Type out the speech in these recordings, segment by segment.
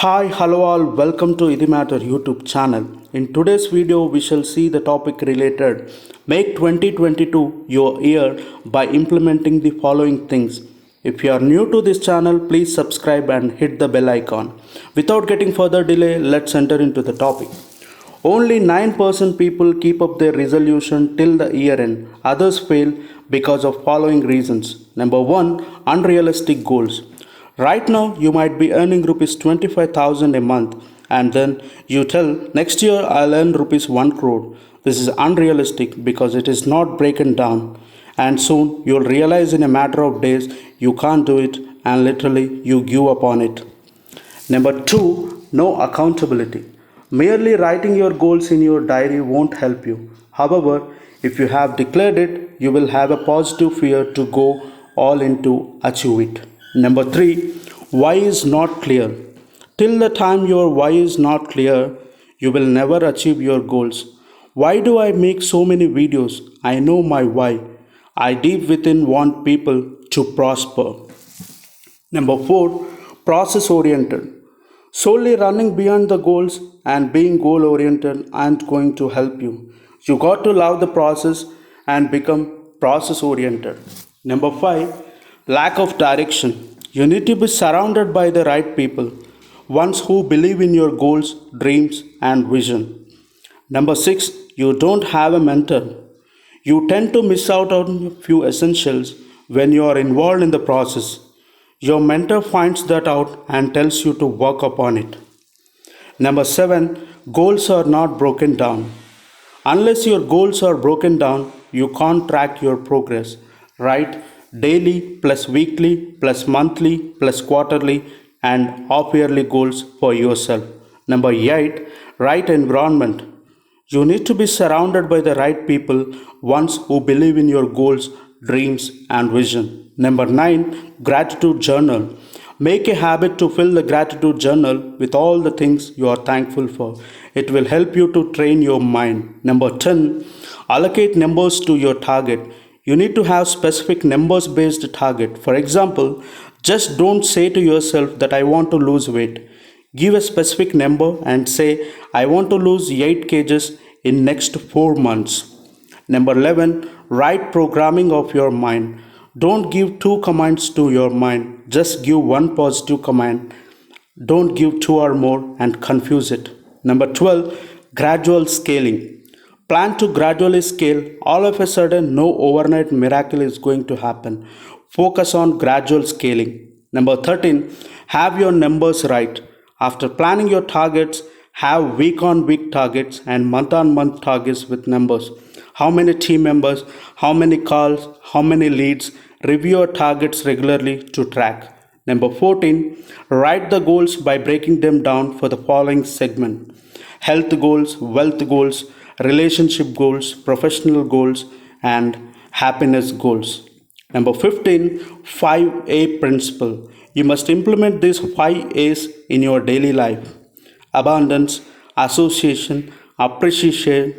Hi, hello all, welcome to Idimatter YouTube channel. In today's video, we shall see the topic related Make 2022 your year by implementing the following things. If you are new to this channel, please subscribe and hit the bell icon. Without getting further delay, let's enter into the topic. Only 9% people keep up their resolution till the year end. Others fail because of following reasons. Number 1, unrealistic goals. Right now, you might be earning rupees 25,000 a month, and then you tell next year I'll earn rupees 1 crore. This is unrealistic because it is not broken down, and soon you'll realize in a matter of days you can't do it, and literally you give up on it. Number 2, no accountability. Merely writing your goals in your diary won't help you. However, if you have declared it, you will have a positive fear to go all in to achieve it. Number 3, why is not clear. Till the time your why is not clear, you will never achieve your goals. Why do I make so many videos? I know my why. I deep within want people to prosper. Number 4, process oriented. Solely running beyond the goals and being goal oriented aren't going to help you. You got to love the process and become process oriented. Number 5, lack of direction. You need to be surrounded by the right people, ones who believe in your goals, dreams, and vision. Number 6, you don't have a mentor. You tend to miss out on a few essentials when you are involved in the process. Your mentor finds that out and tells you to work upon it. Number 7, goals are not broken down. Unless your goals are broken down, you can't track your progress. Write daily plus weekly plus monthly plus quarterly and half yearly goals for yourself. Number 8, right environment. You need to be surrounded by the right people, ones who believe in your goals, dreams, and vision. Number 9, gratitude journal. Make a habit to fill the gratitude journal with all the things you are thankful for. It will help you to train your mind. Number 10, allocate numbers to your target. You need to have specific numbers based target. For example, just don't say to yourself that I want to lose weight. Give a specific number and say I want to lose 8 kgs in next 4 months. Number 11, write programming of your mind. Don't give two commands to your mind, just give one positive command. Don't give two or more and confuse it. Number 12, gradual scaling. Plan to gradually scale. All of a sudden, no overnight miracle is going to happen. Focus on gradual scaling. Number 13, have your numbers right. After planning your targets, have week on week targets and month on month targets with numbers. How many team members, how many calls, how many leads. Review your targets regularly to track. Number 14, write the goals by breaking them down for the following segment: health goals, wealth goals, relationship goals, professional goals, and happiness goals. Number 15, 5A principle. You must implement these 5 A's in your daily life: abundance, association, appreciation,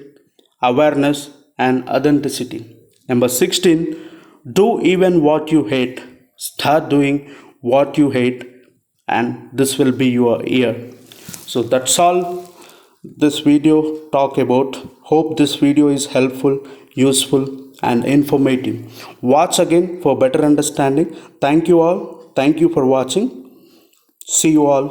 awareness, and authenticity. Number 16, do even what you hate. Start doing what you hate, and this will be your year. So that's all this video talk about. Hope this video is helpful, useful, and informative. Watch again for better understanding. Thank you all. Thank you for watching. See you all.